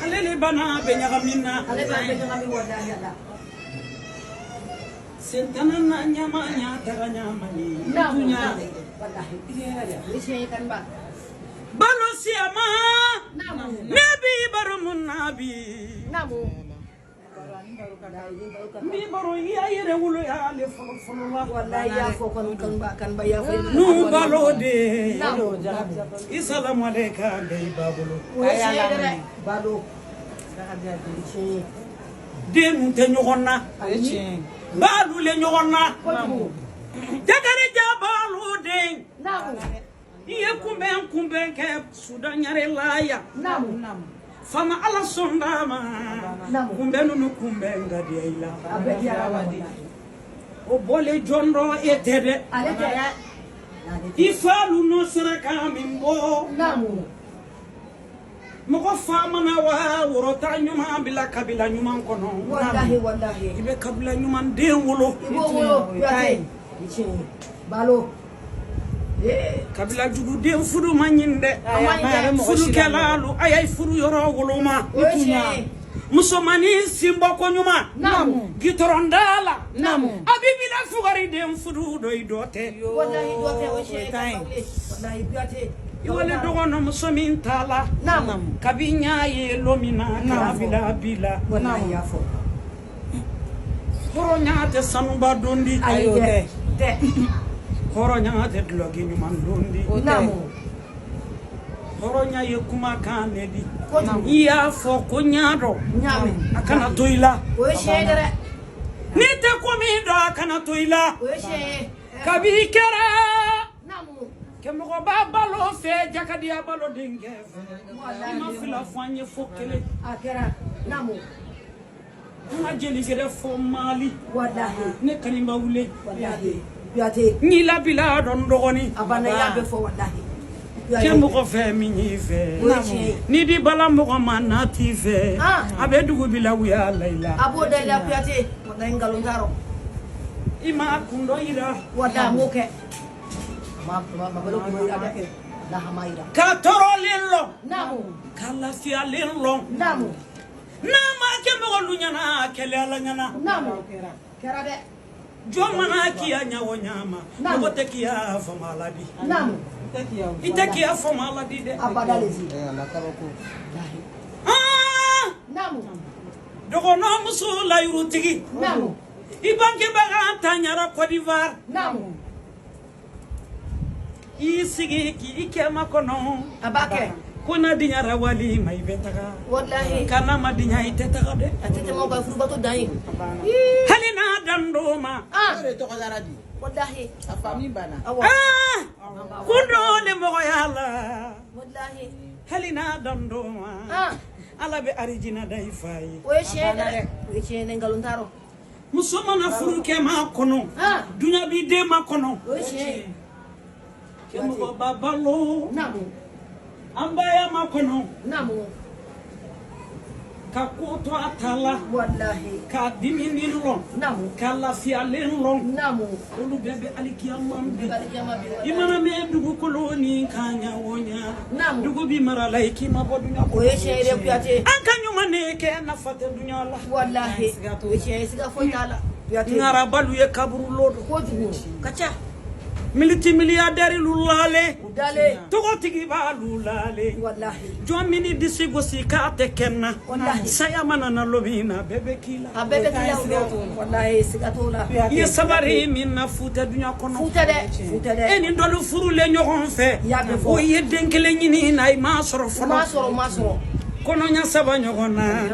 alele bana benyagamina sentana na nyama nya daga nyama ni dunya balo siama nabi barumun nabi mi baro ya yere wulo ya le folo wallahi ya fo kan ba ya fo nu balo de assalamu alayka dai babulo balo de mun te nyogonna balu le nyogonna jagare jabalu de iye kumben ke sudan yare laya fama ala sondama kumbenu no kumbenga diaila o bole jondo etede ifalu no sereka mimbo moko fama na wa worota nyuma bila kabila nyuma kono wallahi ibe kabila nyuma de wolo balo kabila jugu den fudu manyinde fudu kelalu ayay fudu yoro woloma musomani simbo ko nyuma gitorondala abibila fugari den fudu do idote wallahi dote o shey wallahi biate yole dogono musomin tala kabinya ye lomina kabila bila wallahi yafo horonya te sanuba dondi ayote horonya te blogi nyuma dondi horonya ye kuma kanedi iya fo ko nyaado akana toila o shedere nite komi do akana toila o she kabi kera kemo balo fe jakadia balo dinge ma fila fanye fokele akera ma jeli gere fo mali wallahi ne kanimba wule wallahi biate ni la bila don dogoni abana yabe fo wallahi kemo ko fe minyi fe ni di bala mo ko manati fe abe dugu bila wiya laila aboda la biate wallahi ngalo ngaro ima kundo ira wada moke ka toro lelo kala fia lelo nama ke mo lunyana kele ala nyana kera de jomana kiya nyawo nyama ko tekiya fa maladi itekiya fa maladi de abadalezi dogo no musu la yurutigi ibanke baga tanyara Côte d'Ivoire isigi ki ikema kono abake kuna dinya rawali mai betaka wallahi kana madinya iteta de atete mo ba furu bato dai halina dandoma to kazaradi wallahi afami bana kundo le mo yalla wallahi halina dandoma ala be arijina dai fai we shene ngalontaro musomana furu kema kono dunya bi de ma kono we shene kemo babalo ambaya makono kakuto atala wallahi ka diminilo kala fialelo ulu bebe alikiyamambe imana me dugu koloni kanya wonya dugu bi mara laiki mabodunya ko yeshere piate ankanyu maneke na fate dunya la wallahi yeshere siga fotala piate ngara balu ye kaburu lodo ko dugu kacha militi milliardaire lulale togo tigi ba lulale wallahi jomini disigo sikate kenna wallahi saya manana lobina bebe kila wallahi sigatola ye sabari minna futa dunya kono futa de eni dolu furu le nyogon fe o ye denkele nyini nay masoro kono nya saba nyogona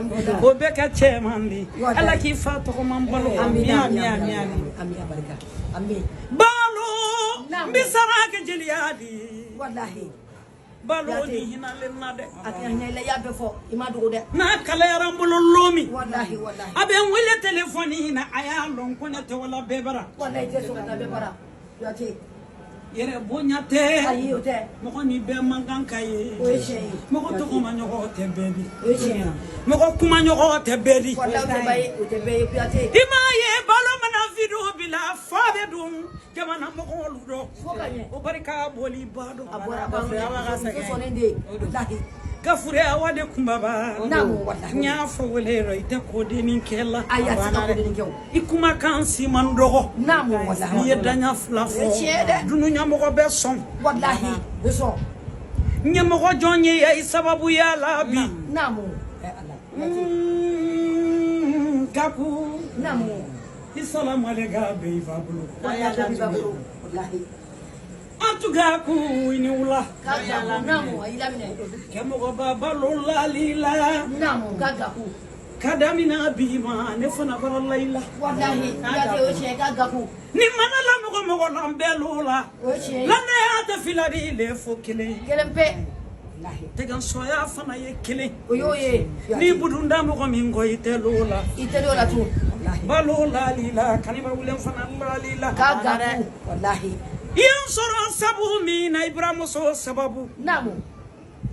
o beka chemandi ala ki fato ko mambalo ami baraka ami balo bisara ke jeliadi wallahi balo ni hinale nade atanya le yabe fo imadugo de na kala yarambulo lomi wallahi abe wele telefoni na aya lon ko nyate wala bebara wallahi je so na bebara yati yere bonyate ayote moko ni be mangankaye moko to ko manyogo tebedi moko kuma nyogo tebedi wallahi bay utebe yati imaye balo mana video bila fabe dum jamana moko ludo o barika boli bado abora ba so sonende wallahi Gafure awade kumbaba namu wallahi nya fa wele ite ko denin kella ayati ka ko denin kew ikuma kan si man dogo namu wallahi ye danya flafo dunu nya mo be son wallahi be son nya mo jonye ya sababu ya labi namu gaku namu assalamu alayka be fabulu wallahi Antugaku iniula kagaku namu ailamine kemo baba lola lila namu kagaku kadamina bima ne fana bara laila wallahi yate o che kagaku ni mana la mogo lambelula o che la ne ata filari le fokile kelempe wallahi tegan soya fana ye kile oyoye ni budunda mogo mingo itelula itelola tu wallahi balola lila kanima wulen fana lila kagaku wallahi Yang soro sabu mina Ibrahim so sababu namu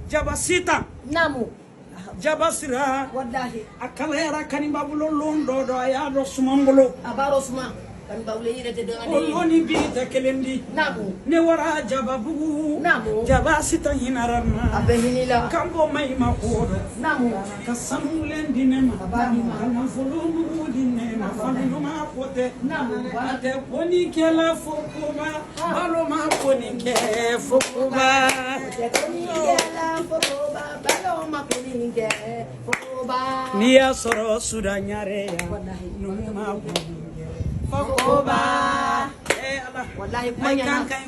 jabasita namu jabasira wallahi akalera kanimba bulo londo do ayado sumambolo abaro suma kan bawle yirete do oloni bi ta kelendi namu ne wara jababu namu jabasita hinarama abehinila kambo mai makodo namu kasamulen dinema abani ma kana folonu dinema falunu ma kote namu ate koni kela fokuba balo ma koni ke fokuba Nia soro sudanyare ya numa Fokoba. Allah Wallahi mai kan kan